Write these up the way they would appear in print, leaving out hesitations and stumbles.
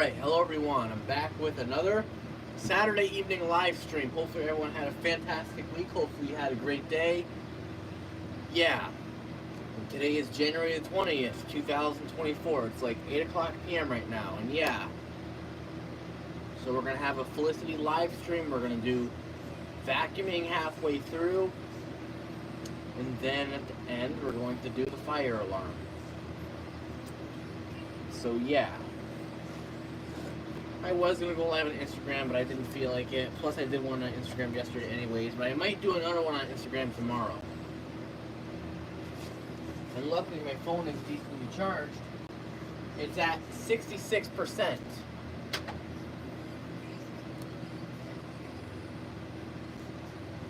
Alright, hello everyone. I'm back with another Saturday evening live stream. Hopefully everyone had a fantastic week. Hopefully you had a great day. Yeah. Today is January the 20th, 2024. It's like 8 o'clock p.m. right now. And yeah. So we're going to have a Felicity live stream. We're going to do vacuuming halfway through. And then at the end, we're going to do the fire alarm. So yeah. I was going to go live on Instagram, but I didn't feel like it. Plus, I did one on Instagram yesterday anyways, but I might do another one on Instagram tomorrow. And luckily, my phone is decently charged. It's at 66%.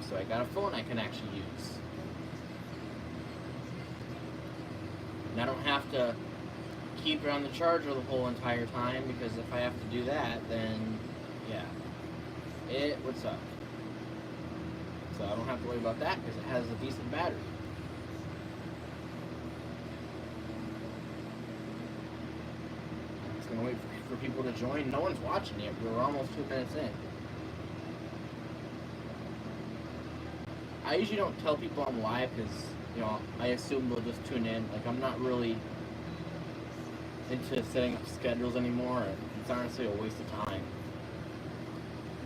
So I got a phone I can actually use. And I don't have to keep it on the charger the whole entire time, because if I have to do that, then yeah, it would suck. So I don't have to worry about that because it has a decent battery. I'm just gonna wait for people to join. No one's watching yet. We're almost 2 minutes in. I usually don't tell people I'm live because, you know, I assume they'll just tune in. Like, I'm not really into setting up schedules anymore. It's honestly a waste of time.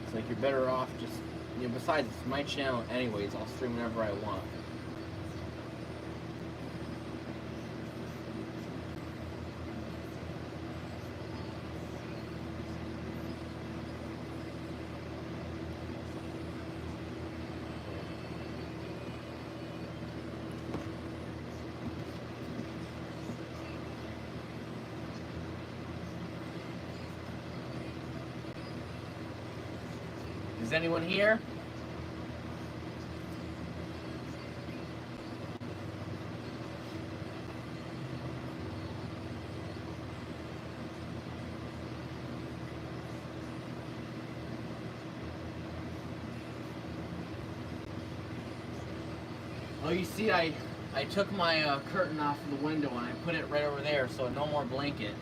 It's like you're better off just, you know, besides it's my channel anyways, I'll stream whenever I want. Is anyone here? Oh, you see, I took my curtain off of the window and I put it right over there, so no more blanket.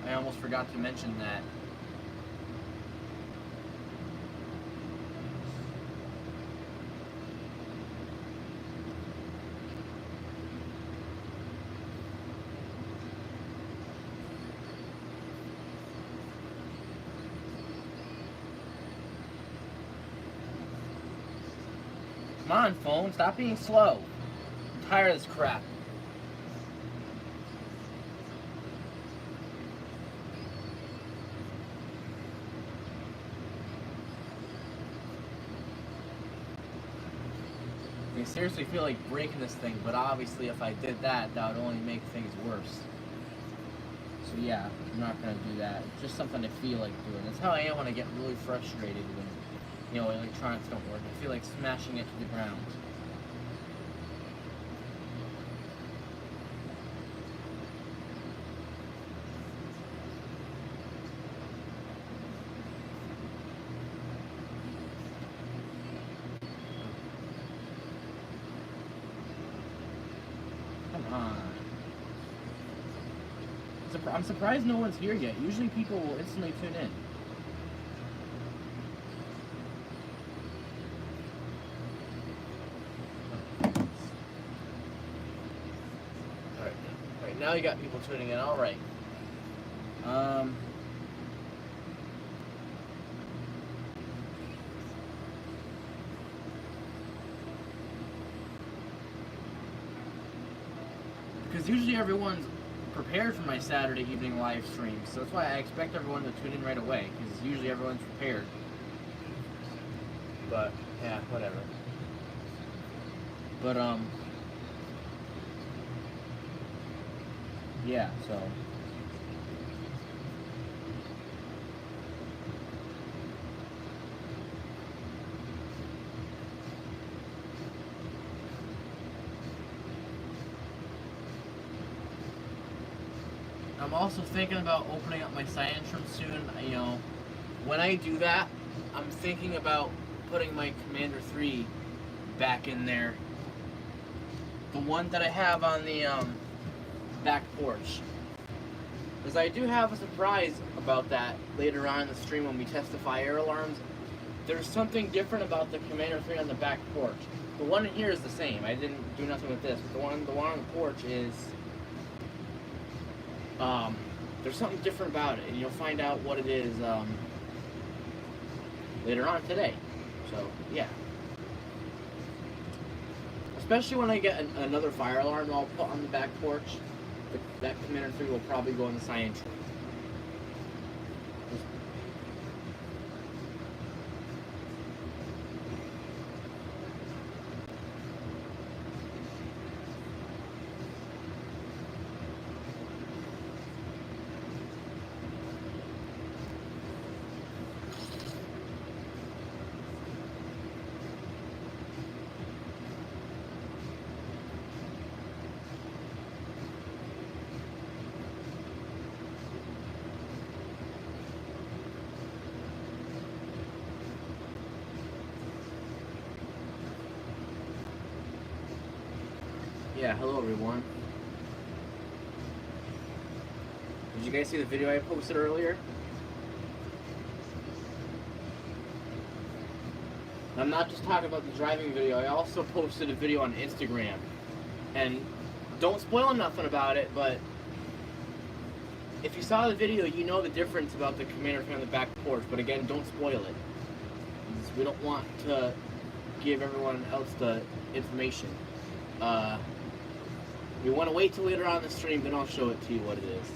I almost forgot to mention that. Come on, phone, stop being slow. I'm tired of this crap. I seriously feel like breaking this thing, but obviously if I did that, that would only make things worse. So yeah, I'm not going to do that. It's just something I feel like doing. That's how I am when I get really frustrated when, you know, electronics don't work. I feel like smashing it to the ground. Come on. I'm surprised no one's here yet. Usually people will instantly tune in. Alright, now you got people tuning in. Alright. Because usually everyone's prepared for my Saturday evening live stream, so that's why I expect everyone to tune in right away, because usually everyone's prepared. But yeah, whatever. But yeah, so I'm also thinking about opening up my science room soon. You know, when I do that, I'm thinking about putting my Commander 3 back in there. The one that I have on the back porch. Because I do have a surprise about that later on in the stream when we test the fire alarms. There's something different about the Commander 3 on the back porch. The one in here is the same. I didn't do nothing with this. But the one on the porch is... there's something different about it, and you'll find out what it is later on today. So, yeah. Especially when I get another fire alarm I'll put on the back porch, that Commander 3 will probably go in the cyan tree. Yeah, hello everyone. Did you guys see the video I posted earlier? I'm not just talking about the driving video, I also posted a video on Instagram. And don't spoil nothing about it, but if you saw the video, you know the difference about the Commander 3 on the back porch, but again, don't spoil it. We don't want to give everyone else the information. We want to wait till later on in the stream, then I'll show it to you what it is.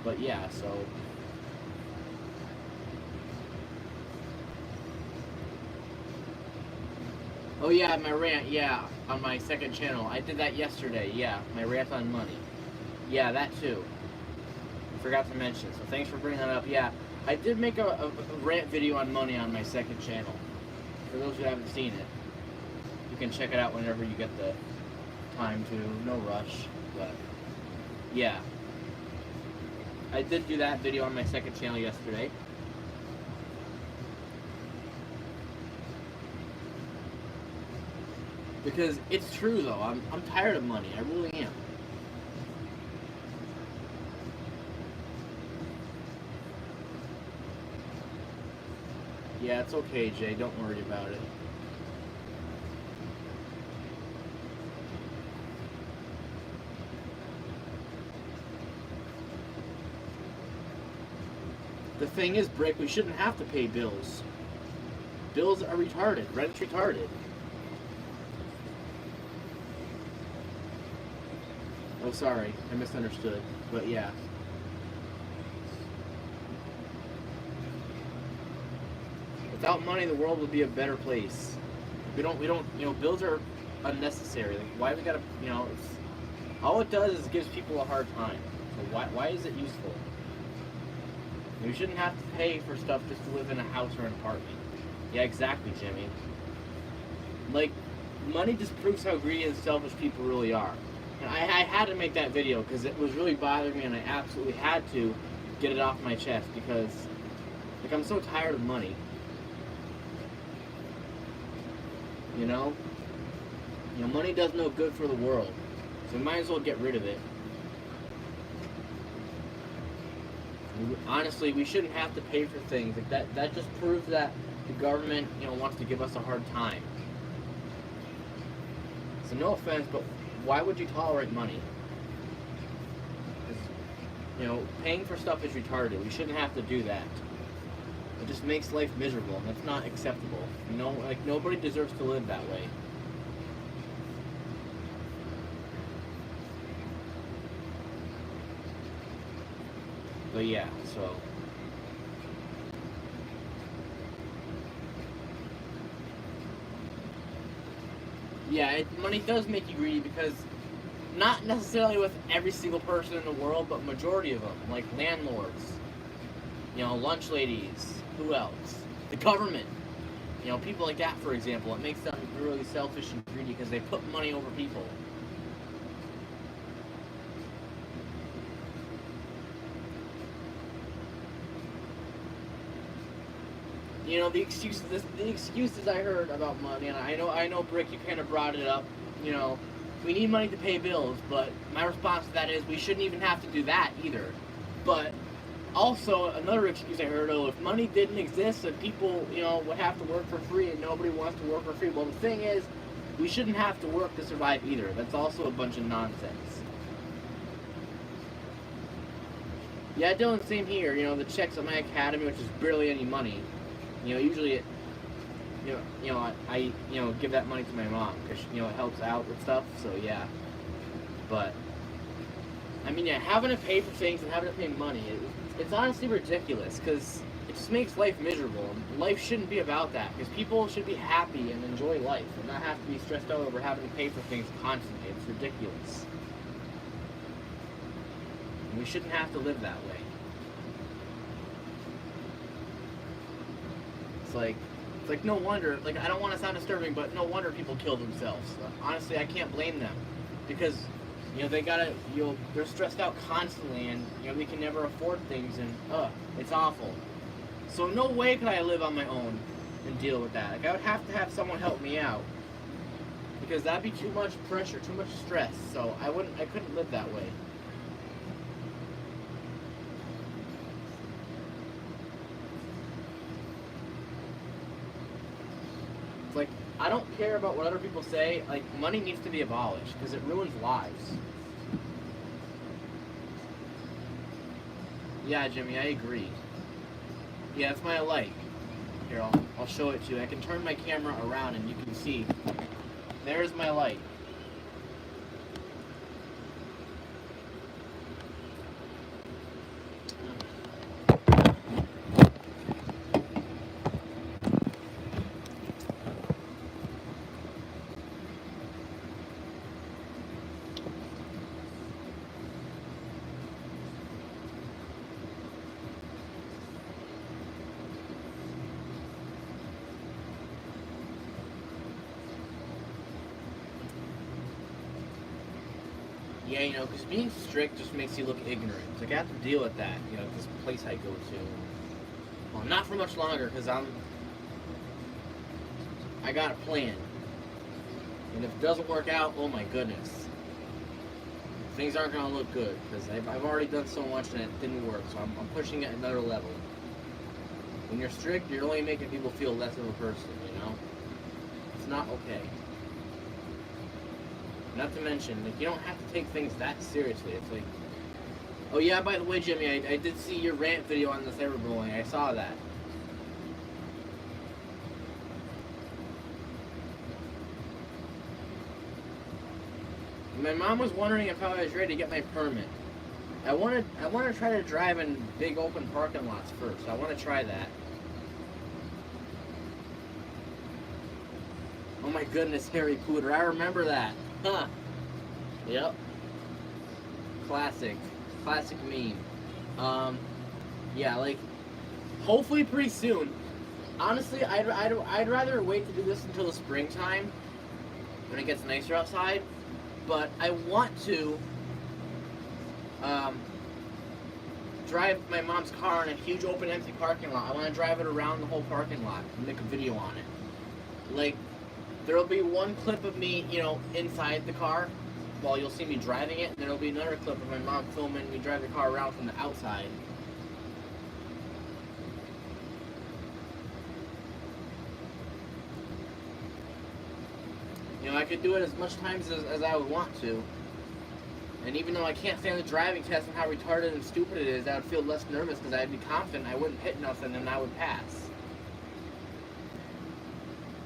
But yeah, so... Oh yeah, my rant, yeah, on my second channel. I did that yesterday, yeah, my rant on money. Yeah, that too. I forgot to mention, so thanks for bringing that up. Yeah, I did make a rant video on money on my second channel. For those who haven't seen it, you can check it out whenever you get the time to, no rush, but yeah. I did do that video on my second channel yesterday. Because it's true though, I'm tired of money, I really am. Yeah, it's okay, Jay, don't worry about it. The thing is, Brick, we shouldn't have to pay bills. Bills are retarded. Rent's retarded. Oh, sorry. I misunderstood. But yeah. Without money, the world would be a better place. We don't, you know, bills are unnecessary. Like, why we gotta, you know, all it does is gives people a hard time. So why is it useful? We shouldn't have to pay for stuff just to live in a house or an apartment. Yeah, exactly, Jimmy. Like, money just proves how greedy and selfish people really are. And I had to make that video because it was really bothering me, and I absolutely had to get it off my chest because, like, I'm so tired of money. You know? You know, money does no good for the world. So we might as well get rid of it. Honestly, we shouldn't have to pay for things. Like that just proves that the government, you know, wants to give us a hard time. So no offense, but why would you tolerate money? You know, paying for stuff is retarded. We shouldn't have to do that. It just makes life miserable, and that's not acceptable. You know, like, nobody deserves to live that way. But yeah, so... Yeah, money does make you greedy because not necessarily with every single person in the world, but majority of them, like landlords, you know, lunch ladies, who else? The government, you know, people like that, for example. It makes them really selfish and greedy because they put money over people. You know, the excuses I heard about money, and I know, Brick, you kind of brought it up, you know, we need money to pay bills, but my response to that is we shouldn't even have to do that either. But also, another excuse I heard, if money didn't exist, then people, would have to work for free and nobody wants to work for free. Well, the thing is, we shouldn't have to work to survive either. That's also a bunch of nonsense. Yeah, Dylan, same here. The checks at my academy, which is barely any money. Usually, I give that money to my mom because it helps out with stuff. So yeah, but I mean, yeah, having to pay for things and having to pay money, it's honestly ridiculous because it just makes life miserable. Life shouldn't be about that because people should be happy and enjoy life and not have to be stressed out over having to pay for things constantly. It's ridiculous. And we shouldn't have to live that way. It's like no wonder, I don't want to sound disturbing, but no wonder people kill themselves. Honestly, I can't blame them because they're stressed out constantly and they can never afford things and it's awful. So no way could I live on my own and deal with that. I would have to have someone help me out because that'd be too much pressure, too much stress. So I couldn't live that way. I don't care about what other people say. Money needs to be abolished because it ruins lives. Yeah, Jimmy, I agree. Yeah, it's my light. Here, I'll show it to you. I can turn my camera around and you can see. There's my light. Yeah, because being strict just makes you look ignorant. I have to deal with that, this place I go to. Well, not for much longer, because I got a plan. And if it doesn't work out, oh my goodness. Things aren't going to look good, because I've already done so much and it didn't work, so I'm pushing it another level. When you're strict, you're only making people feel less of a person, It's not okay. Not to mention, you don't have to take things that seriously. It's oh yeah, by the way, Jimmy, I did see your rant video on the cyberbullying. I saw that. My mom was wondering if I was ready to get my permit. I want to try to drive in big open parking lots first. I want to try that. Oh my goodness, Harry Potter! I remember that. Huh. Yep. Classic meme. Yeah, hopefully pretty soon. Honestly, I'd rather wait to do this until the springtime when it gets nicer outside. But I want to drive my mom's car in a huge open empty parking lot. I want to drive it around the whole parking lot and make a video on it. There'll be one clip of me, inside the car while you'll see me driving it, and there'll be another clip of my mom filming me drive the car around from the outside. I could do it as much times as I would want to. And even though I can't stand the driving test and how retarded and stupid it is, I would feel less nervous because I'd be confident I wouldn't hit nothing and I would pass.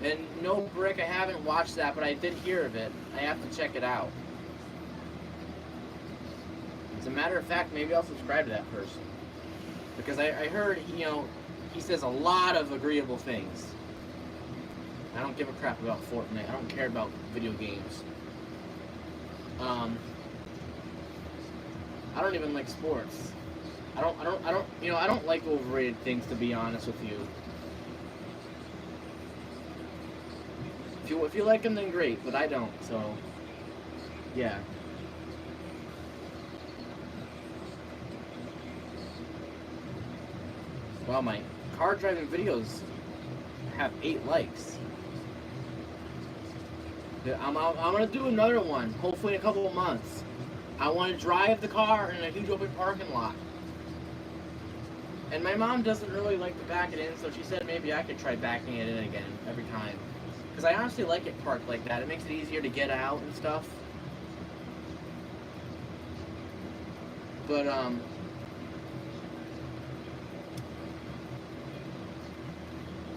And no brick, I haven't watched that, but I did hear of it. I have to check it out. As a matter of fact, maybe I'll subscribe to that person. Because I heard, he says a lot of agreeable things. I don't give a crap about Fortnite. I don't care about video games. I don't even like sports. I don't like overrated things, to be honest with you. If you like them, then great, but I don't, so yeah. Well, my car driving videos have 8 likes. I'm gonna do another one, hopefully in a couple of months. I want to drive the car in a huge open parking lot. And my mom doesn't really like to back it in, so she said maybe I could try backing it in again every time. Because I honestly like it parked like that. It makes it easier to get out and stuff. But,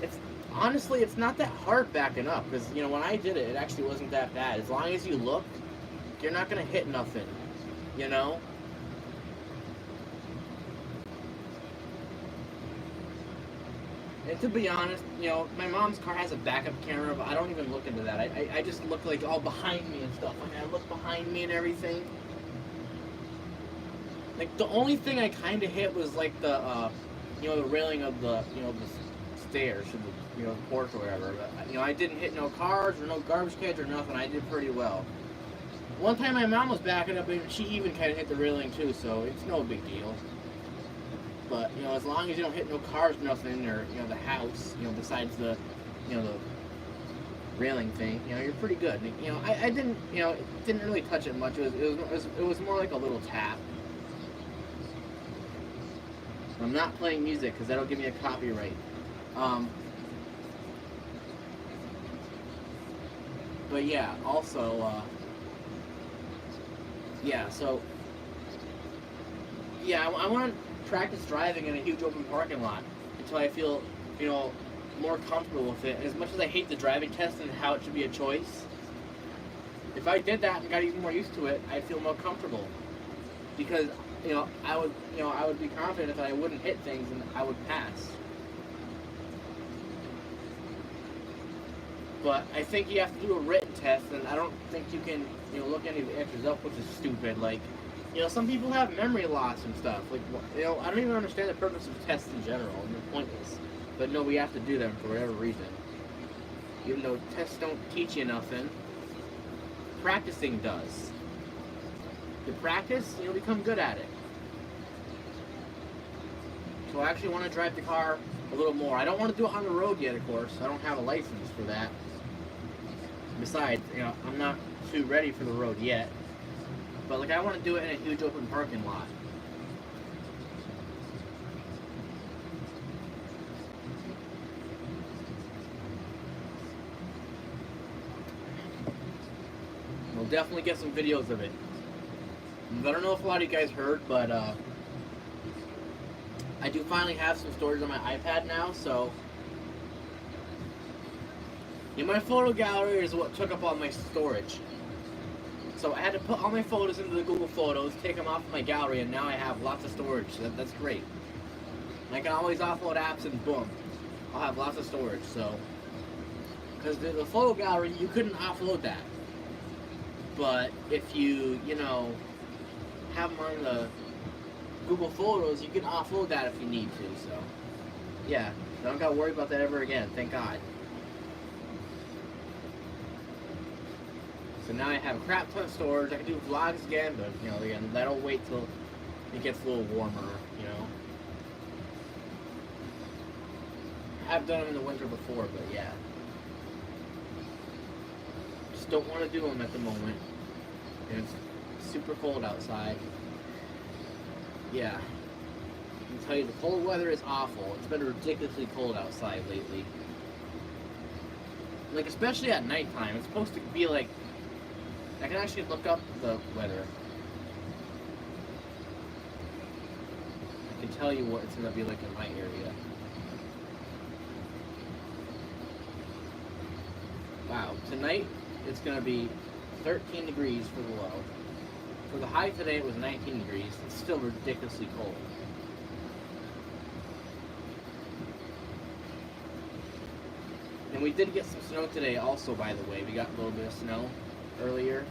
it's honestly, it's not that hard backing up. Because, you know, when I did it, it actually wasn't that bad. As long as you look, you're not going to hit nothing, you know? And to be honest, you know, my mom's car has a backup camera, but I don't even look into that. I just look like all behind me and stuff. Like I look behind me and everything. Like the only thing I kind of hit was like the, you know, the railing of the, you know, the stairs or the, you know, porch or whatever. But, you know, I didn't hit no cars or no garbage cans or nothing. I did pretty well. One time my mom was backing up and she even kind of hit the railing too, so it's no big deal. But, you know, as long as you don't hit no cars, nothing, or, you know, the house, you know, besides the, you know, the railing thing, you know, you're pretty good. And, you know, I didn't, you know, it didn't really touch it much. It was more like a little tap. I'm not playing music because that'll give me a copyright. But yeah, also, yeah, so, yeah, I want to practice driving in a huge open parking lot until I feel, you know, more comfortable with it. As much as I hate the driving test and how it should be a choice, if I did that and got even more used to it, I'd feel more comfortable. Because, you know, I would be confident that I wouldn't hit things and I would pass. But I think you have to do a written test, and I don't think you can, you know, look any of the answers up, which is stupid. Like, you know, some people have memory loss and stuff. Like, you know, I don't even understand the purpose of tests in general. They're pointless. But no, we have to do them for whatever reason. Even though tests don't teach you nothing, practicing does. You practice, you'll become good at it. So I actually want to drive the car a little more. I don't want to do it on the road yet, of course. I don't have a license for that. Besides, you know, I'm not too ready for the road yet. But, like, I want to do it in a huge open parking lot. We'll definitely get some videos of it. I don't know if a lot of you guys heard, but I do finally have some storage on my iPad now, so in my photo gallery is what took up all my storage. So I had to put all my photos into the Google Photos, take them off of my gallery, and now I have lots of storage. That's great. And I can always offload apps, and boom, I'll have lots of storage. So, because the photo gallery, you couldn't offload that. But if you know, have them on the Google Photos, you can offload that if you need to. So, yeah, I don't gotta worry about that ever again. Thank God. So now I have a crap ton of storage. I can do vlogs again, but, you know, again, that'll wait till it gets a little warmer, you know. I've done them in the winter before, but yeah. Just don't want to do them at the moment. And it's super cold outside. Yeah. I can tell you the cold weather is awful. It's been ridiculously cold outside lately. Like, especially at nighttime. It's supposed to be like, I can actually look up the weather. I can tell you what it's going to be like in my area. Wow, tonight it's going to be 13 degrees for the low. For the high today it was 19 degrees. It's still ridiculously cold. And we did get some snow today also, by the way. We got a little bit of snow earlier.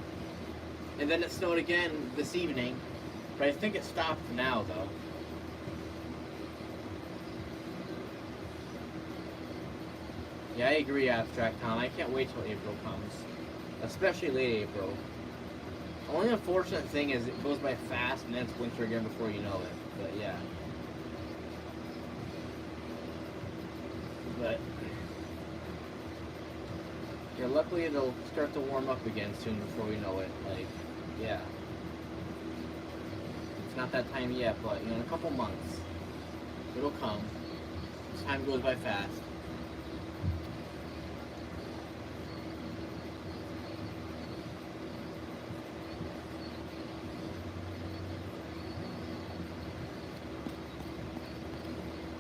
And then it snowed again this evening. But I think it stopped now, though. Yeah, I agree, Abstract Tom. I can't wait till April comes. Especially late April. The only unfortunate thing is it goes by fast and then it's winter again before you know it. But yeah. But Yeah, luckily it'll start to warm up again soon before we know it. Like, yeah. It's not that time yet, but, in a couple months, it'll come. Time goes by fast.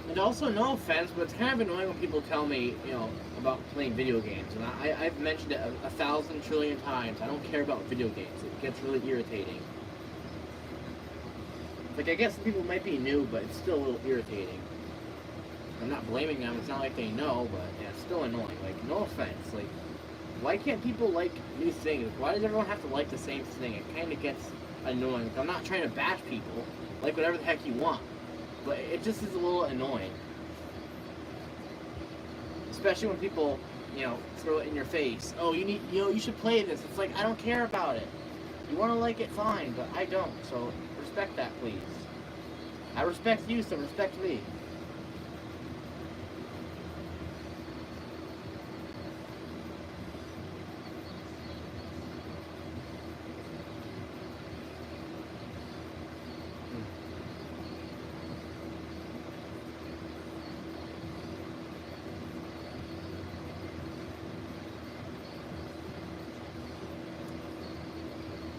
And also, no offense, but it's kind of annoying when people tell me, about playing video games. And I've mentioned it a thousand trillion times. I don't care about video games. It gets really irritating. Like, I guess some people might be new, but it's still a little irritating. I'm not blaming them. It's not like they know, but yeah, it's still annoying. Like, no offense. Like, why can't people like new things? Why does everyone have to like the same thing? It kind of gets annoying. Like, I'm not trying to bash people. Like whatever the heck you want. But it just is a little annoying. Especially when people, throw it in your face. Oh, you should play this. It's like, I don't care about it. You want to like it, fine, but I don't. So respect that, please. I respect you, so respect me.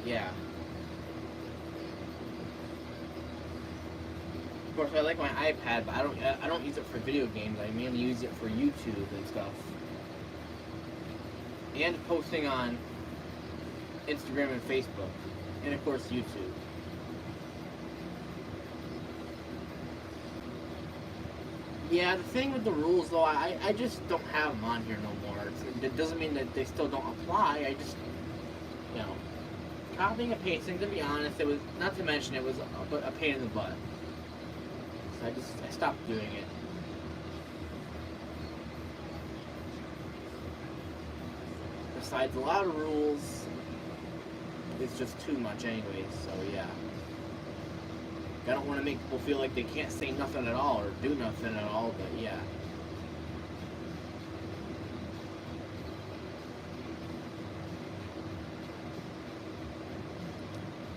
Yeah. Of course, I like my iPad, but I don't use it for video games. I mainly use it for YouTube and stuff, and posting on Instagram and Facebook, and of course YouTube. Yeah, the thing with the rules, though, I just don't have them on here no more. It doesn't mean that they still don't apply. I just, you know, copying and pasting, to be honest, it was, not to mention it was a pain in the butt. So I stopped doing it. Besides, a lot of rules is just too much anyways, so yeah. I don't want to make people feel like they can't say nothing at all or do nothing at all, but yeah.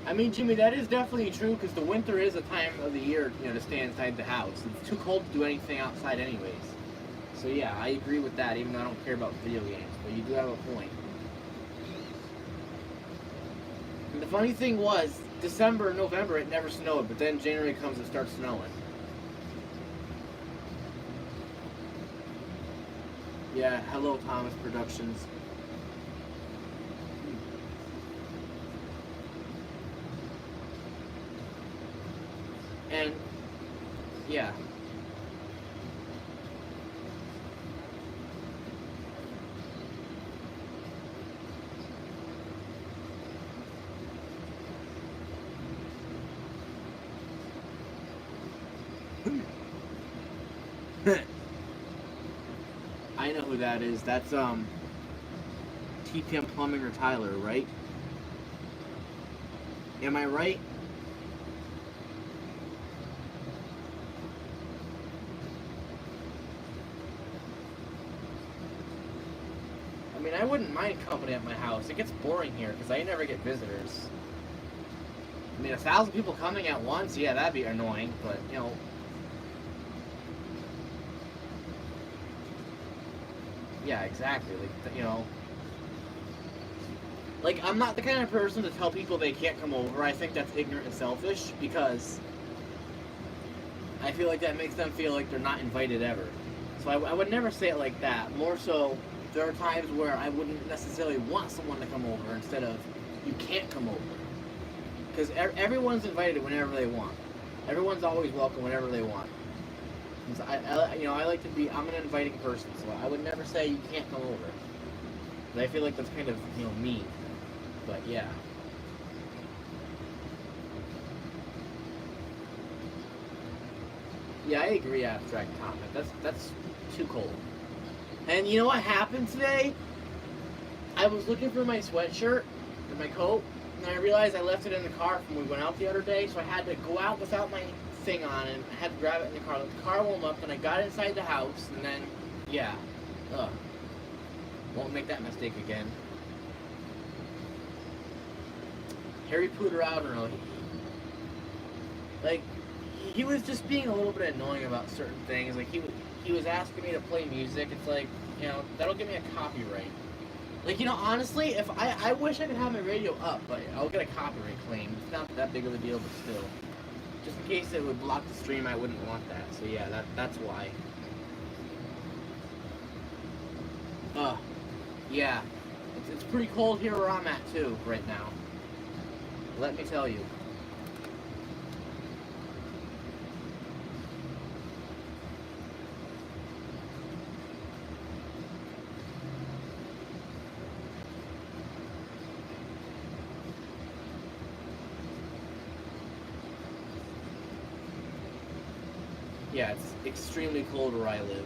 I mean, Jimmy, that is definitely true, because the winter is a time of the year, to stay inside the house. It's too cold to do anything outside anyways. So yeah, I agree with that, even though I don't care about video games, but you do have a point. And the funny thing was, December and November it never snowed, but then January comes and starts snowing. Yeah, hello Thomas Productions. And yeah. I know who that is. That's TPM Plumbing or Tyler, right? Am I right? I mean, I wouldn't mind company at my house. It gets boring here because I never get visitors. I mean, 1,000 people coming at once, yeah, that'd be annoying, but, yeah, exactly. Like, I'm not the kind of person to tell people they can't come over. I think that's ignorant and selfish, because I feel like that makes them feel like they're not invited ever. So I would never say it like that. More so, there are times where I wouldn't necessarily want someone to come over instead of, you can't come over. Because everyone's invited whenever they want. Everyone's always welcome whenever they want. I like to be, I'm an inviting person, so I would never say you can't come over. But I feel like that's kind of, mean. But yeah. Yeah, I agree, Abstract Comment. That's too cold. And you know what happened today? I was looking for my sweatshirt and my coat, and I realized I left it in the car when we went out the other day, so I had to go out without my thing on, and I had to grab it in the car. Let the car warm up, then I got inside the house, and then, yeah. Ugh. Won't make that mistake again. Harry Pooter out, I don't know. He was just being a little bit annoying about certain things. Like he was asking me to play music. It's like, that'll give me a copyright. Like, honestly, if I wish I could have my radio up, but I'll get a copyright claim. It's not that big of a deal, but still. Just in case it would block the stream, I wouldn't want that. So yeah, that's why. Yeah. It's pretty cold here where I'm at too, right now. Let me tell you. Yeah, it's extremely cold where I live.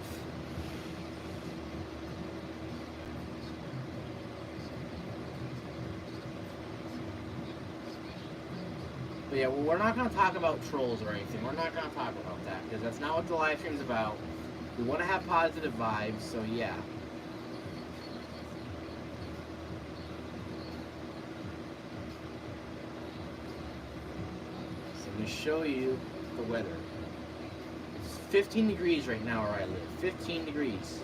But yeah, well, we're not going to talk about trolls or anything. We're not going to talk about that, because that's not what the live stream's about. We want to have positive vibes, so yeah. So I'm going to show you the weather. It's 15 degrees right now where I live. 15 degrees.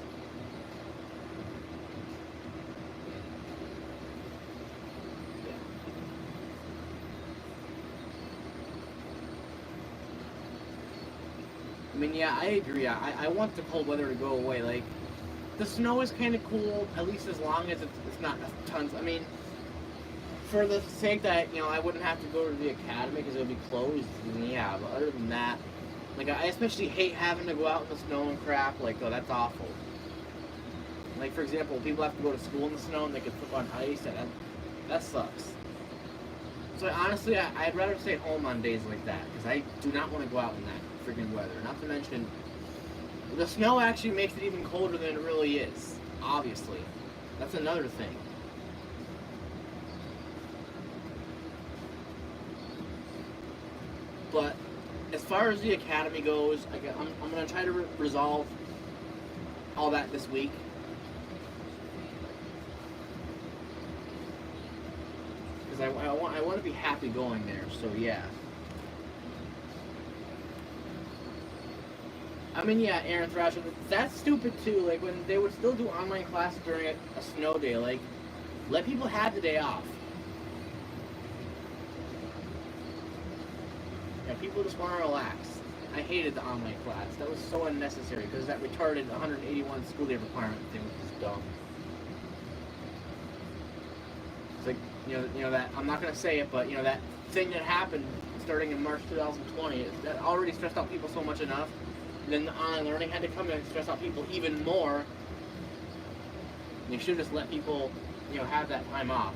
I mean, yeah, I agree. I want the cold weather to go away. Like, the snow is kind of cool, at least as long as it's not tons. I mean, for the sake that, I wouldn't have to go to the academy because it would be closed, and yeah, but other than that, like, I especially hate having to go out in the snow and crap. Like, oh, that's awful. Like, for example, people have to go to school in the snow and they can slip on ice, and that sucks. So honestly, I'd rather stay home on days like that, because I do not want to go out in that freaking weather. Not to mention, the snow actually makes it even colder than it really is, obviously. That's another thing. But as far as the academy goes, I'm going to try to resolve all that this week. Because I want to be happy going there, so yeah. I mean, yeah, Aaron Thrasher, that's stupid too. Like, when they would still do online classes during a snow day, like, let people have the day off. Yeah, people just want to relax. I hated the online class. That was so unnecessary because that retarded 181 school day requirement thing was just dumb. It's like, that, I'm not going to say it, but, that thing that happened starting in March 2020, that already stressed out people so much enough. Then the online learning had to come in and stress out people even more. They should have just let people, have that time off.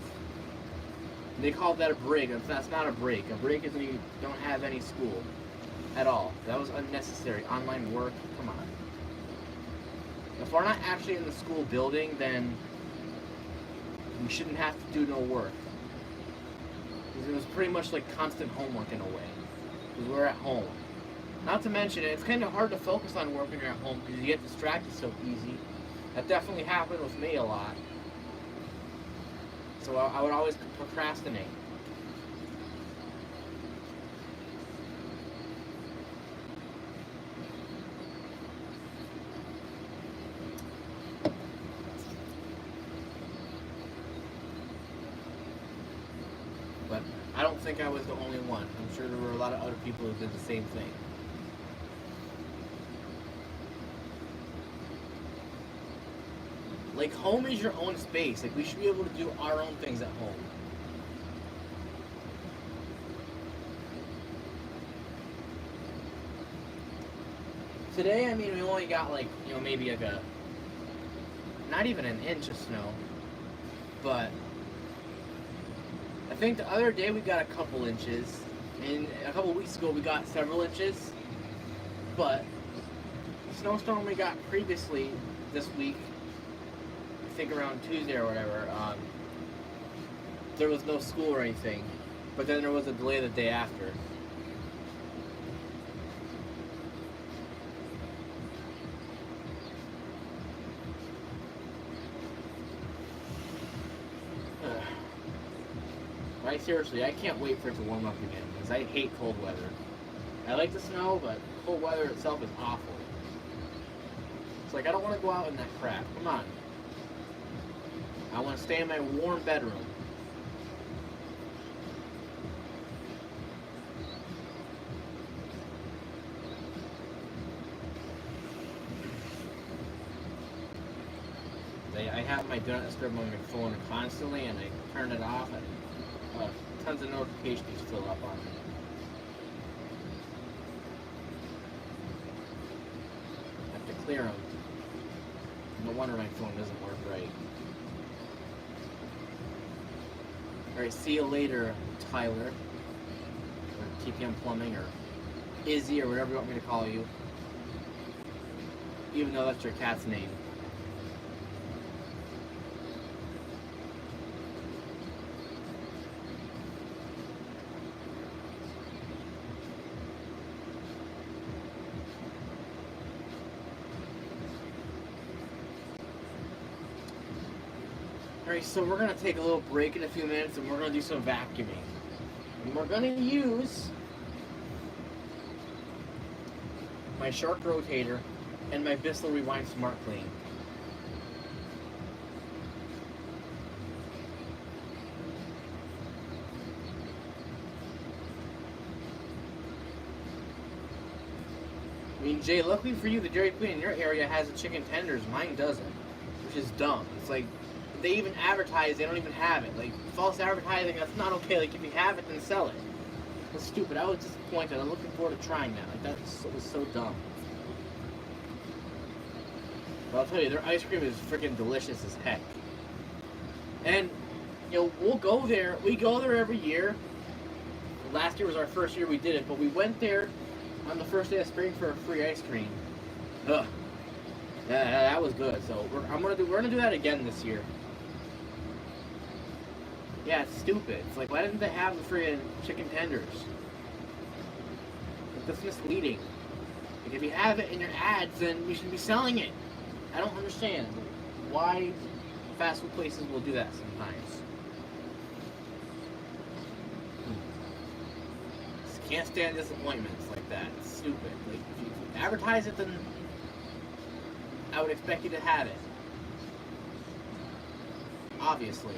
They called that a break. That's not a break. A break is when you don't have any school at all. That was unnecessary. Online work, come on. If we're not actually in the school building, then we shouldn't have to do no work. Because it was pretty much like constant homework in a way. Because we're at home. Not to mention, it's kind of hard to focus on work when you're at home because you get distracted so easy. That definitely happened with me a lot. So I would always procrastinate. But I don't think I was the only one. I'm sure there were a lot of other people who did the same thing. Like, home is your own space. Like, we should be able to do our own things at home. Today, I mean, we only got, like, maybe like not even an inch of snow. But I think the other day we got a couple inches. And a couple weeks ago we got several inches. But the snowstorm we got previously this week, I think around Tuesday or whatever, there was no school or anything, but then there was a delay the day after. I can't wait for it to warm up again, because I hate cold weather. I like the snow, but cold weather itself is awful. It's like, I don't want to go out in that crap. Come on. I want to stay in my warm bedroom. I have my do not disturb on my phone constantly, and I turn it off, and tons of notifications fill up on me. I have to clear them. No wonder my phone doesn't work right. Alright, see you later, Tyler. Or TPM Plumbing, or Izzy, or whatever you want me to call you. Even though that's your cat's name. Alright, so we're going to take a little break in a few minutes, and we're going to do some vacuuming. And we're going to use my Shark Rotator and my Bissell Rewind Smart Clean. I mean, Jay, luckily for you, the Dairy Queen in your area has the chicken tenders. Mine doesn't, which is dumb. It's like, they even advertise, they don't even have it. Like, false advertising, that's not okay. Like, if you have it, then sell it. That's stupid. I was disappointed. I'm looking forward to trying that. Like, that was so dumb. But I'll tell you, their ice cream is freaking delicious as heck. And, you know, we'll go there. We go there every year. Last year was our first year we did it, but we went there on the first day of spring for a free ice cream. Ugh. That was good. So we're gonna do that again this year. Yeah, it's stupid. It's like, why didn't they have the freaking chicken tenders? Like, that's misleading. Like, if you have it in your ads, then you should be selling it. I don't understand why fast food places will do that sometimes. Just can't stand disappointments like that. It's stupid. Like, if you advertise it, then I would expect you to have it. Obviously.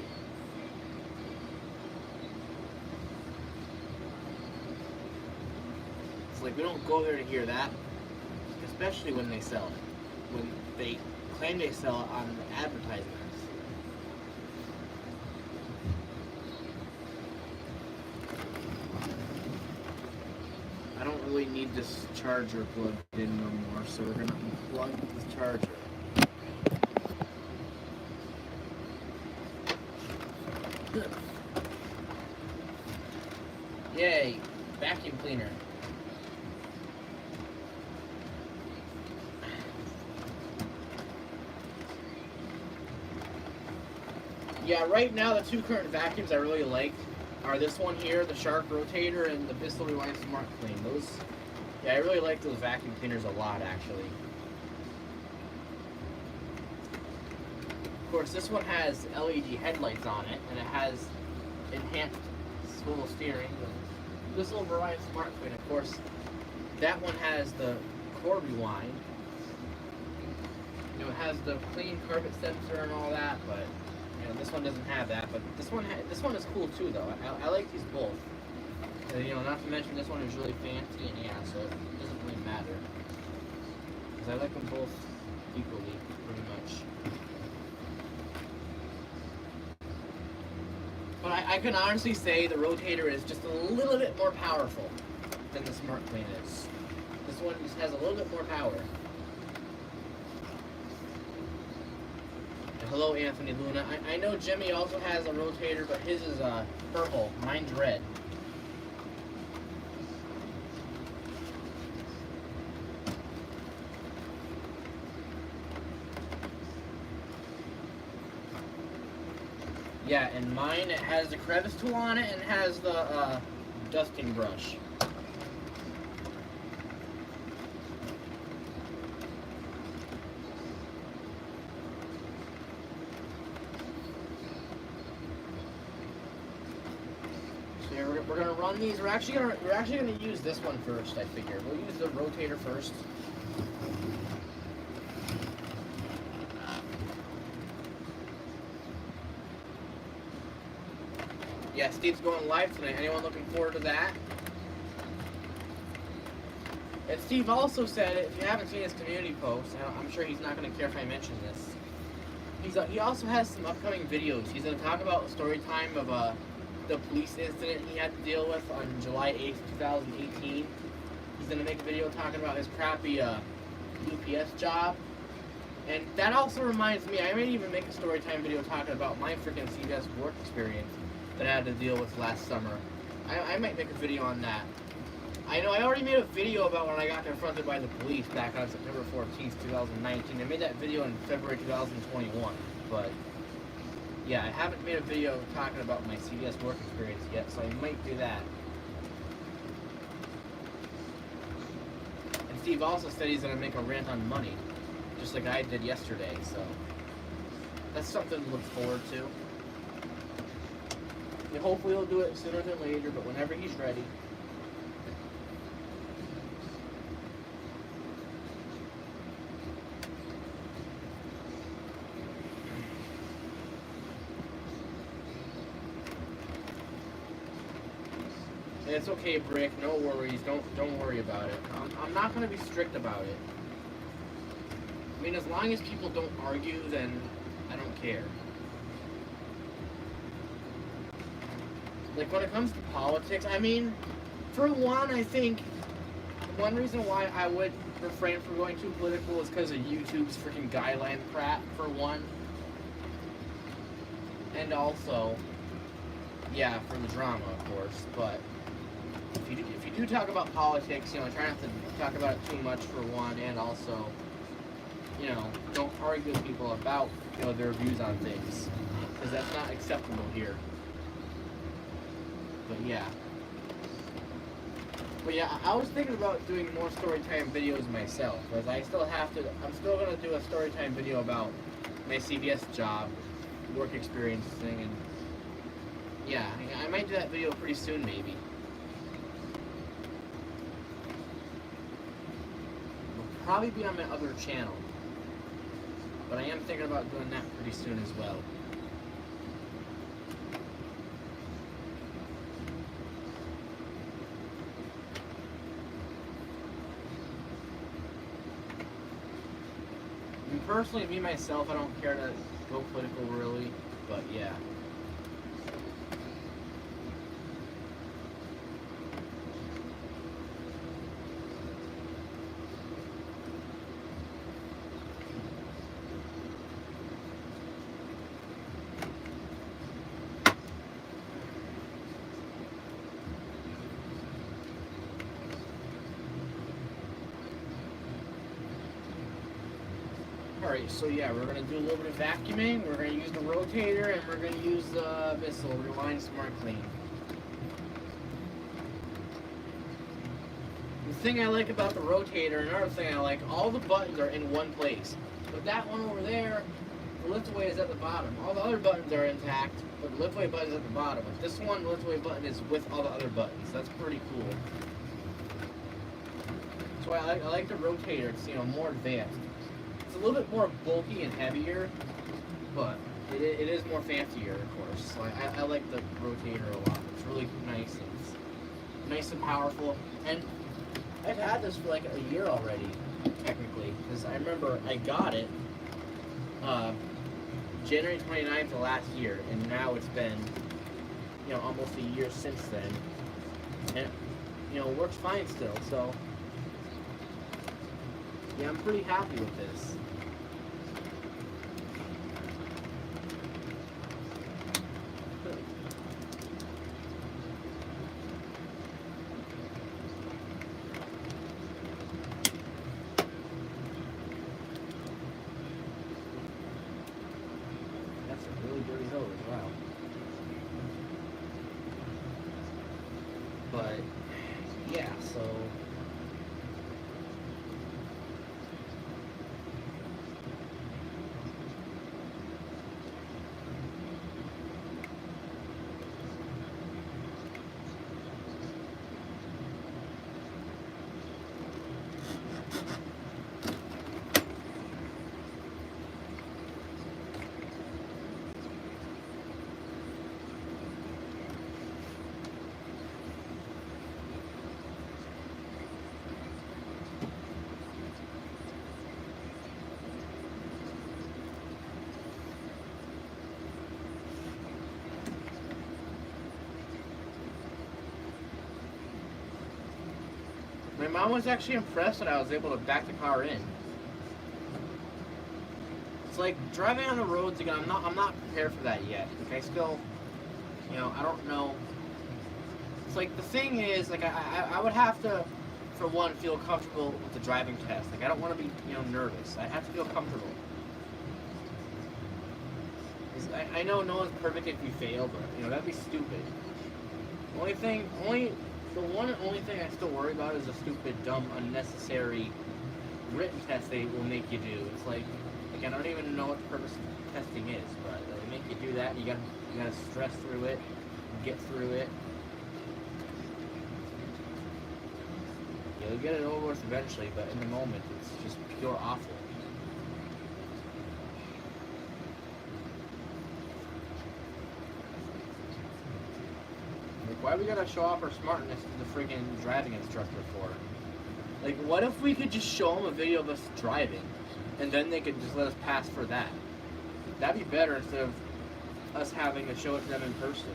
It's like, we don't go there to hear that, especially when they sell it. When they claim they sell it on the advertisements. I don't really need this charger plugged in no more, so we're gonna unplug this charger. Yay, vacuum cleaner. Yeah, right now the two current vacuums I really like are this one here, the Shark Rotator, and the Bissell Rewind Smart Clean. Those, yeah, I really like those vacuum cleaners a lot, actually. Of course, this one has LED headlights on it, and it has enhanced swivel steering. The Bissell Rewind Smart Clean, of course, that one has the core rewind. You know, it has the clean carpet sensor and all that, but you know, this one doesn't have that. But this one is cool too, though. I like these both. You know, not to mention this one is really fancy, and yeah, so it doesn't really matter. Because I like them both equally, pretty much. But I can honestly say the Rotator is just a little bit more powerful than the Smart Clean is. This one just has a little bit more power. And hello, Anthony Luna. I know Jimmy also has a Rotator, but his is purple. Mine's red. Yeah, and mine, it has the crevice tool on it and has the dusting brush. Okay, we're gonna run these. We're actually gonna use this one first. I figure we'll use the rotator first. Yeah, Steve's going live tonight. Anyone looking forward to that? And Steve also said, if you haven't seen his community post, I'm sure he's not going to care if I mention this. He also has some upcoming videos. He's going to talk about story time of the police incident he had to deal with on July 8th, 2018. He's going to make a video talking about his crappy UPS job. And that also reminds me, I might even make a story time video talking about my freaking CVS work experience that I had to deal with last summer. I might make a video on that. I know I already made a video about when I got confronted by the police back on September 14th, 2019. I made that video in February 2021, but yeah, I haven't made a video talking about my CVS work experience yet, so I might do that. And Steve also said he's going to make a rant on money, just like I did yesterday, so that's something to look forward to. And hopefully he'll do it sooner than later, but whenever he's ready. And it's okay, Brick. No worries. Don't worry about it. I'm not gonna be strict about it. I mean, as long as people don't argue, then I don't care. Like, when it comes to politics, I mean, for one, I think one reason why I would refrain from going too political is because of YouTube's freaking guideline crap, for one. And also, yeah, for the drama, of course, but if you do talk about politics, you know, try not to talk about it too much, for one, and also, you know, don't argue with people about, you know, their views on things, because that's not acceptable here. But yeah, I was thinking about doing more storytime videos myself, because I'm still going to do a storytime video about my CVS job, work experience thing, and yeah, I might do that video pretty soon, maybe. It'll probably be on my other channel, but I am thinking about doing that pretty soon as well. Personally, me, myself, I don't care to go political, really, but yeah. Alright, so yeah, we're going to do a little bit of vacuuming, we're going to use the rotator, and we're going to use the missile, Rewind Smart Clean. The thing I like about the rotator, another thing I like, all the buttons are in one place. But that one over there, the lift away is at the bottom. All the other buttons are intact, but the lift away button is at the bottom. But this one, the lift away button is with all the other buttons. That's pretty cool. So I like the rotator, it's, you know, more advanced. It's a little bit more bulky and heavier, but it is more fancier, of course. So I like the rotator a lot. It's really nice. It's nice and powerful. And I've had this for like a year already, technically, because I remember I got it January 29th of last year, and now it's been, you know, almost a year since then. And, you know, it works fine still, so yeah, I'm pretty happy with this. That's a really dirty hose as well. But yeah, so mom was actually impressed that I was able to back the car in. It's like driving on the roads again. I'm not prepared for that yet. Like I still, I don't know. It's like the thing is, like I would have to, for one, feel comfortable with the driving test. Like I don't want to be, nervous. I have to feel comfortable. I know no one's perfect if you fail, but that'd be stupid. The only thing I still worry about is the stupid, dumb, unnecessary written test they will make you do. It's like, I don't even know what the purpose of testing is, but they make you do that. And you gotta stress through it, get through it. You'll get it over with eventually, but in the moment, it's just pure awful. Why we gotta show off our smartness to the freaking driving instructor for? Like, what if we could just show them a video of us driving, and then they could just let us pass for that? That'd be better instead of us having to show it to them in person.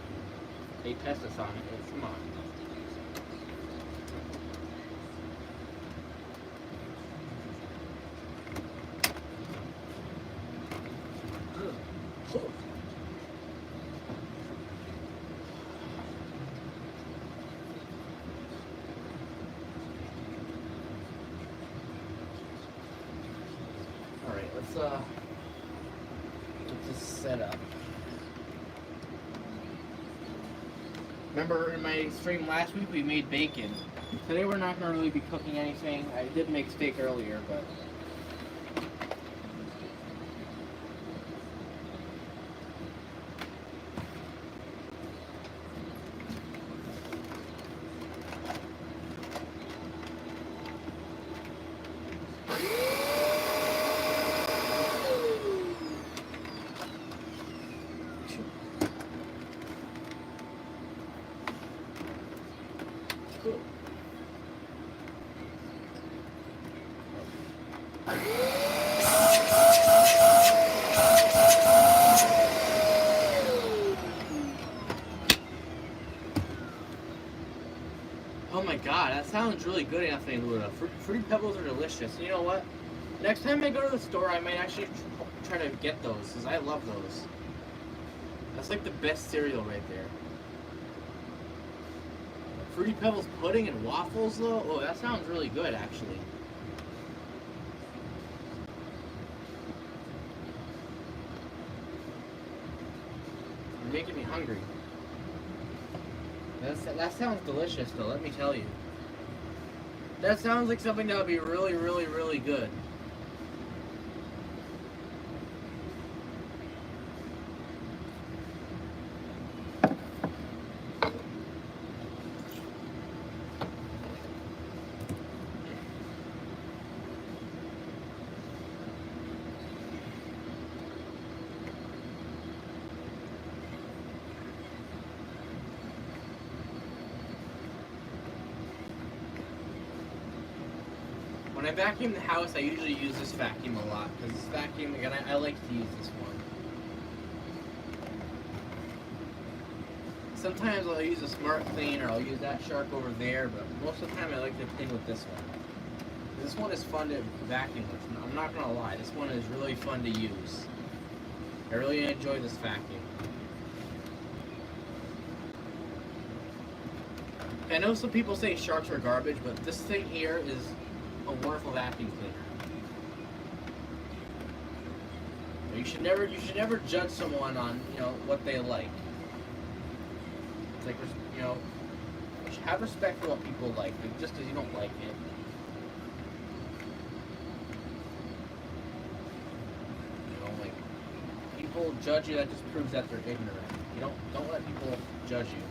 They test us on it. Come on. Get this set up. Remember in my stream last week we made bacon. Today we're not going to really be cooking anything. I did make steak earlier, but oh my god, that sounds really good, Anthony Luna. Fruity Pebbles are delicious. You know what? Next time I go to the store, I might actually try to get those, because I love those. That's like the best cereal right there. Fruity Pebbles pudding and waffles, though? Oh, that sounds really good, actually. You're making me hungry. That sounds delicious, though, let me tell you. That sounds like something that would be really, really, really good. When I vacuum the house, I usually use this vacuum a lot, because this vacuum, again, I like to use this one. Sometimes I'll use a Smart Clean, or I'll use that Shark over there, but most of the time I like to clean with this one. This one is fun to vacuum with. I'm not going to lie, this one is really fun to use. I really enjoy this vacuum. I know some people say Sharks are garbage, but this thing here is a wonderful vacuum cleaner. You should never judge someone on what they like. It's like you should have respect for what people like just because you don't like it. Like people judge you, that just proves that they're ignorant. You don't let people judge you.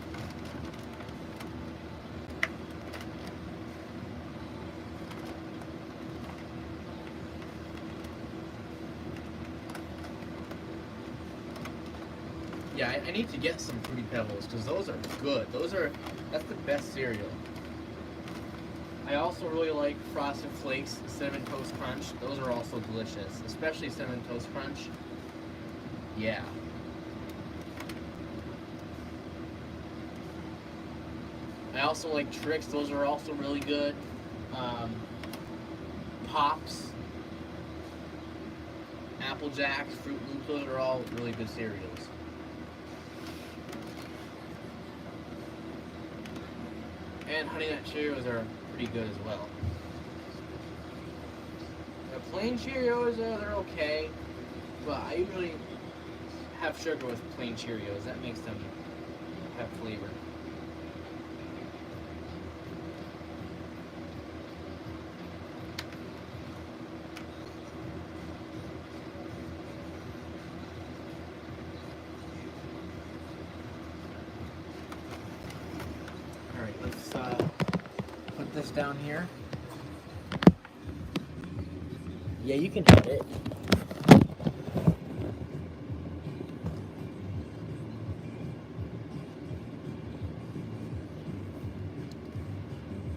Yeah, I need to get some Fruity Pebbles because those are good. That's the best cereal. I also really like Frosted Flakes, Cinnamon Toast Crunch. Those are also delicious, especially Cinnamon Toast Crunch. Yeah. I also like Trix. Those are also really good. Pops, Apple Jacks, Fruit Loops, those are all really good cereals. And Honey Nut Cheerios are pretty good as well. The plain Cheerios, they're okay, but I usually have sugar with plain Cheerios. That makes them have flavor. Alright, let's put this down here. Yeah, you can have it.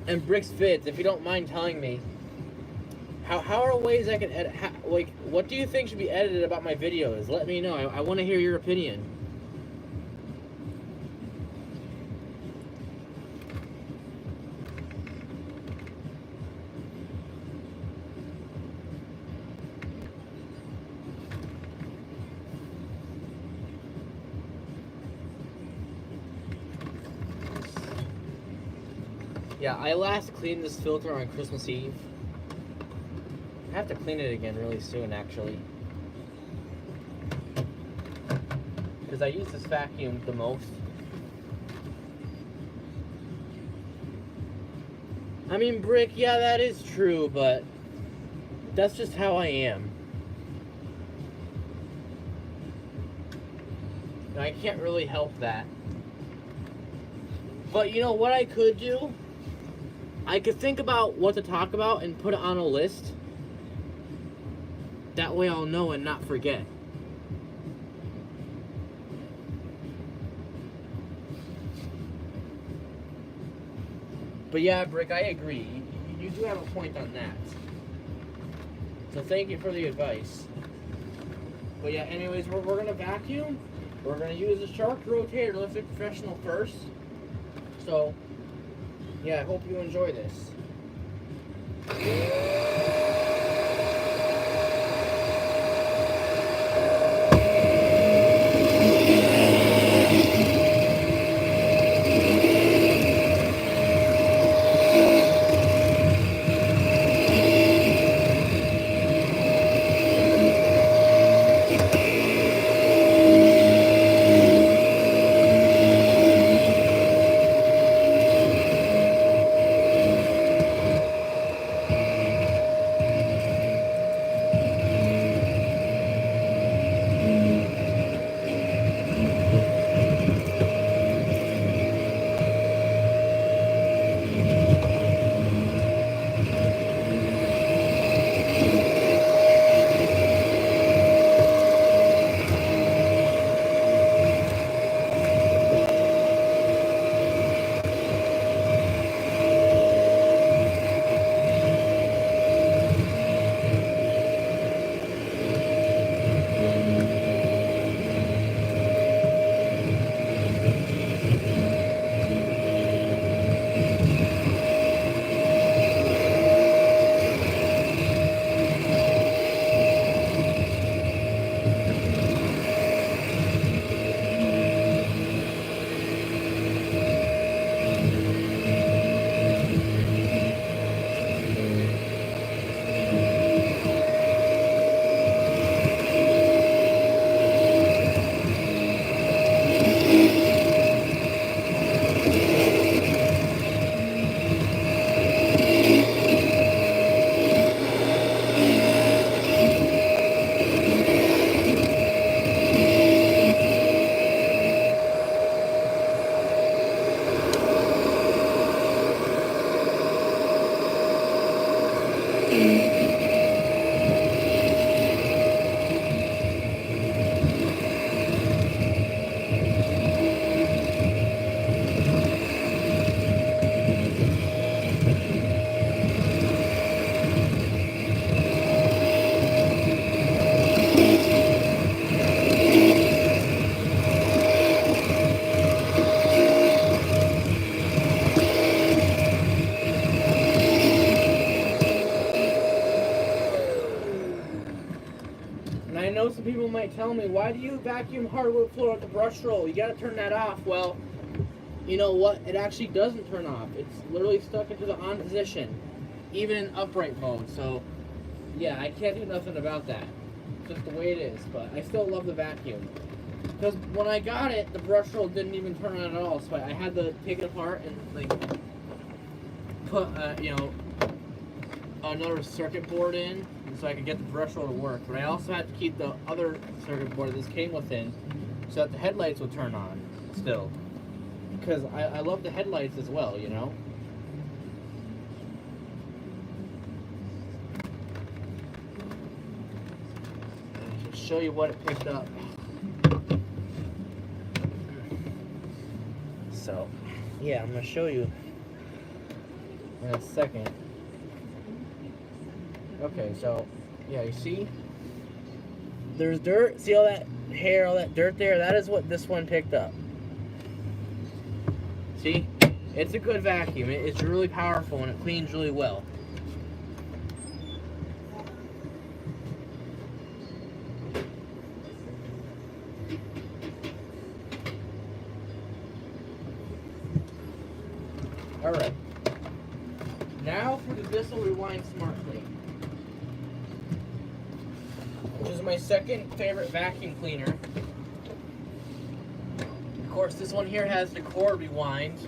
And Bricks Vids, if you don't mind telling me, how are ways I can edit, like, what do you think should be edited about my videos? Let me know. I want to hear your opinion. Yeah, I last cleaned this filter on Christmas Eve. I have to clean it again really soon, actually. Because I use this vacuum the most. I mean, Brick, yeah, that is true, but that's just how I am. I can't really help that. But you know what I could do? I could think about what to talk about and put it on a list. That way I'll know and not forget. But yeah, Brick, I agree. You do have a point on that. So thank you for the advice. But yeah, anyways, we're going to vacuum. We're going to use a Shark Rotator Lift It Professional first. So, yeah, I hope you enjoy this. telling me, why do you vacuum hardwood floor with the brush roll? You gotta turn that off. Well, you know what? It actually doesn't turn off. It's literally stuck into the on position, even in upright mode. So, yeah, I can't do nothing about that. It's just the way it is. But I still love the vacuum. Because when I got it, the brush roll didn't even turn on at all. So I had to take it apart and, like, put, another circuit board in so I could get the brush roll to work. But I also had to keep the other circuit board that this came within so that the headlights would turn on still. Because I love the headlights as well, you know? I can show you what it picked up. So, yeah, I'm going to show you in a second. Okay, so, yeah, you see? There's dirt. See all that hair, all that dirt there? That is what this one picked up. See? It's a good vacuum. It's really powerful and it cleans really well. Alright. Now for the Bissell Rewind Smart Clean, which is my second favorite vacuum cleaner. Of course, this one here has the cord rewind.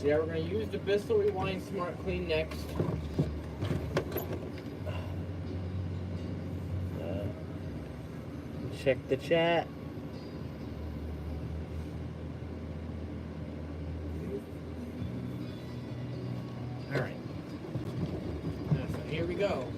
So yeah, we're going to use the Bissell Rewind Smart Clean next. Check the chat. Alright. So here we go.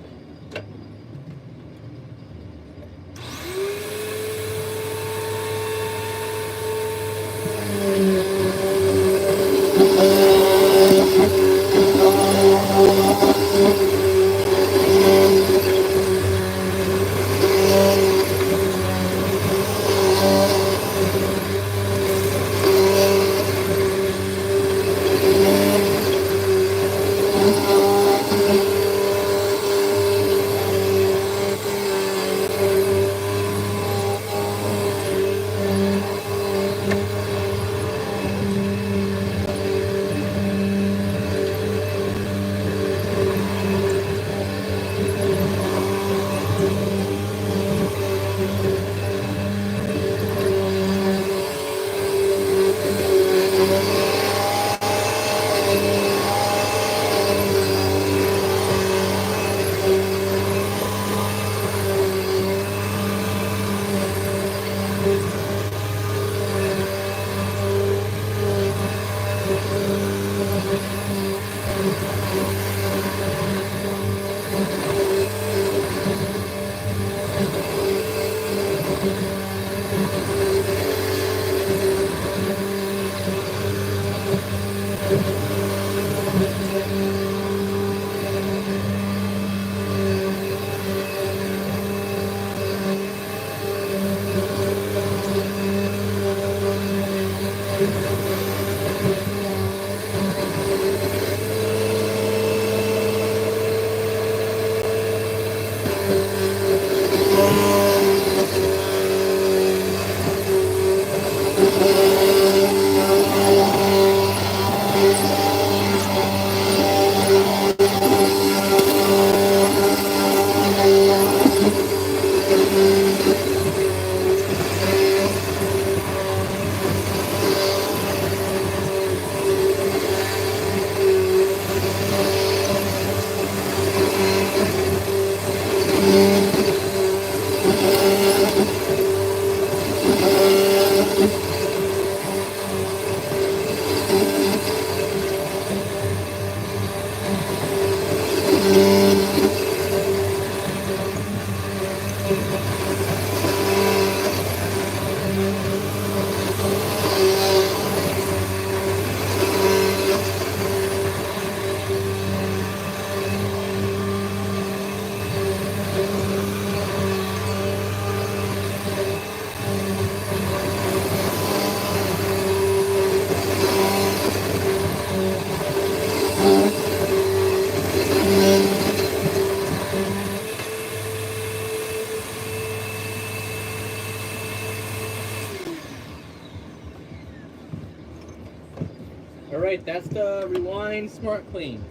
Alright, that's the Rewind Smart Clean.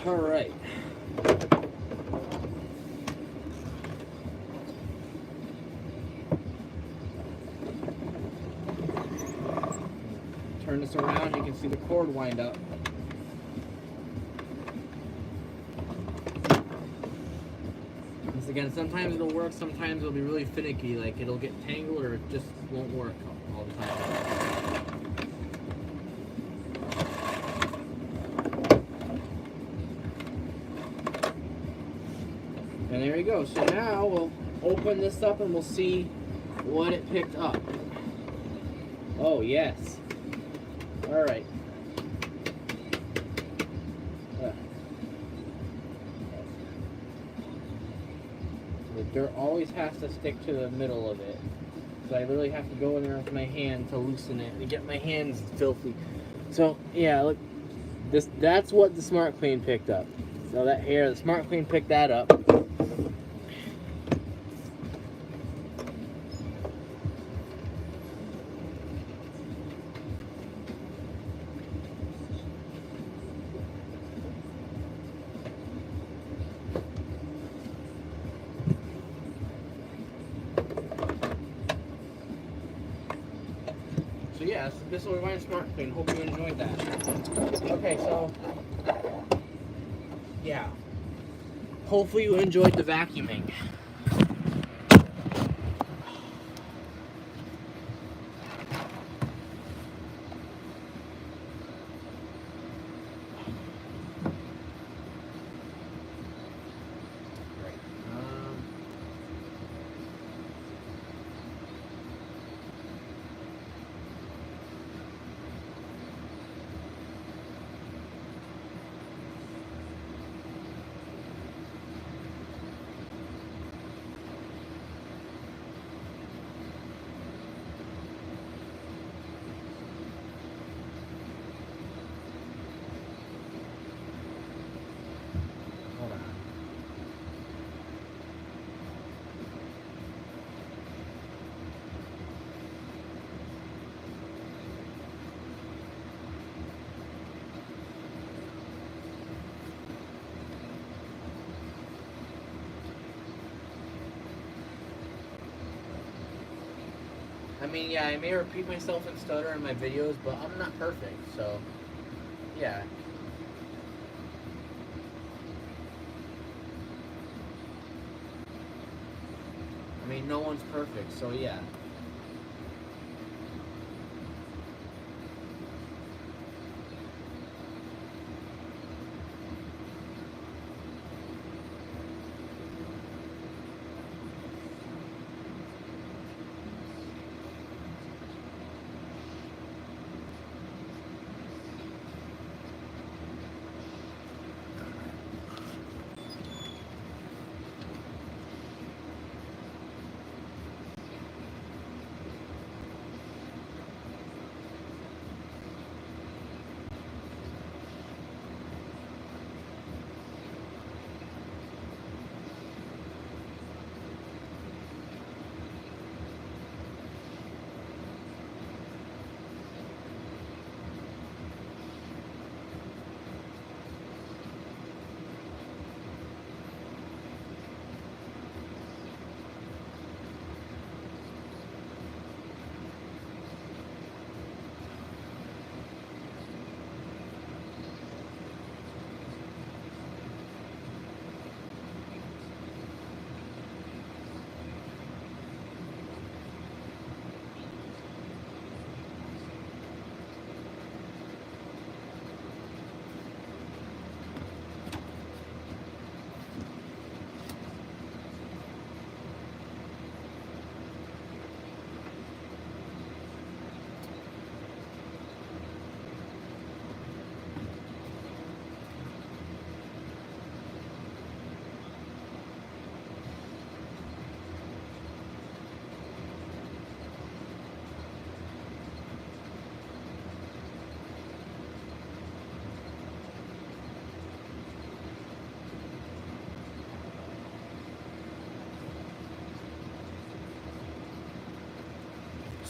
Alright. Turn this around, you can see the cord wind up. Once again, sometimes it'll work, sometimes it'll be really finicky, like it'll get tangled or it just won't work all the time. And there you go. So now we'll open this up and we'll see what it picked up. Oh, yes. All right. The dirt always has to stick to the middle of it. So I literally have to go in there with my hand to loosen it and get my hands filthy. So, yeah, look. That's what the Smart Clean picked up. So that here, the Smart Clean picked that up. So yeah, this will Rewind Smart Clean. Hope you enjoyed that. Okay, so yeah. Hopefully you enjoyed the vacuuming. I mean, yeah, I may repeat myself and stutter in my videos, but I'm not perfect, so, yeah. I mean, no one's perfect, so yeah.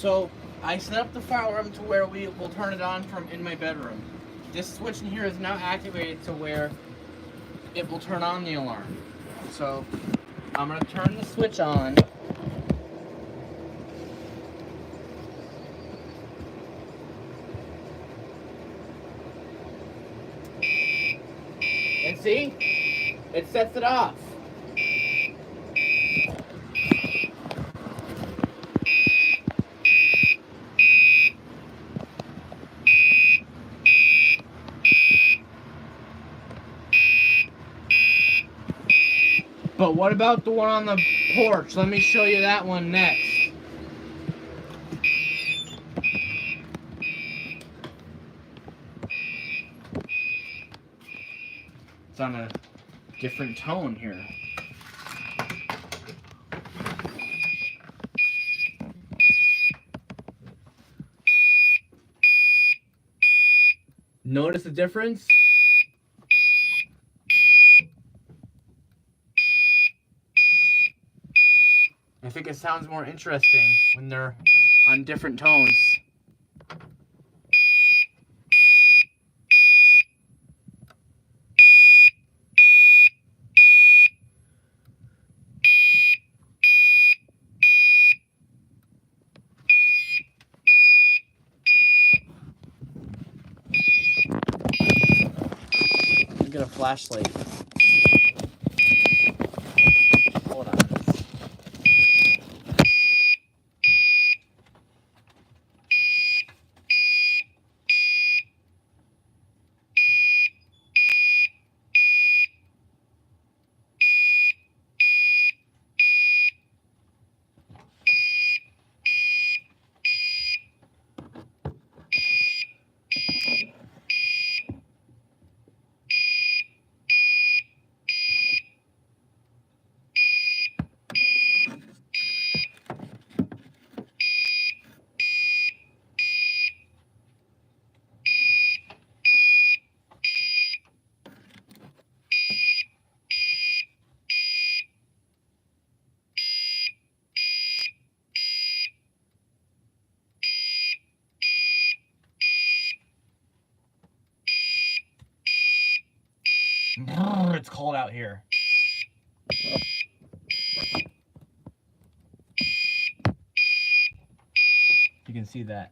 So I set up the fire alarm to where we will turn it on from in my bedroom. This switch in here is now activated to where it will turn on the alarm. So I'm gonna turn the switch on. And see? It sets it off. But what about the one on the porch? Let me show you that one next. It's on a different tone here. Notice the difference? I think it sounds more interesting when they're on different tones. Let me get a flashlight. Hold on. It's cold out here. You can see that.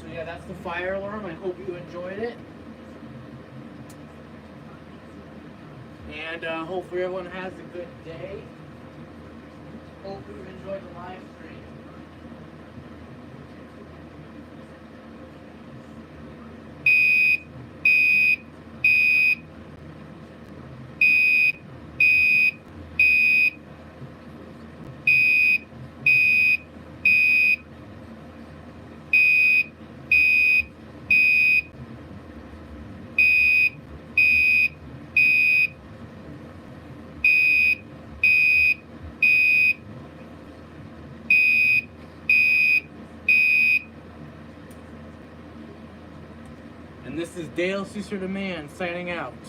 So yeah, that's the fire alarm. I hope you enjoyed it. And hopefully everyone has a good day. Hope you enjoyed the live stream. And this is Dale Soucier The Man signing out.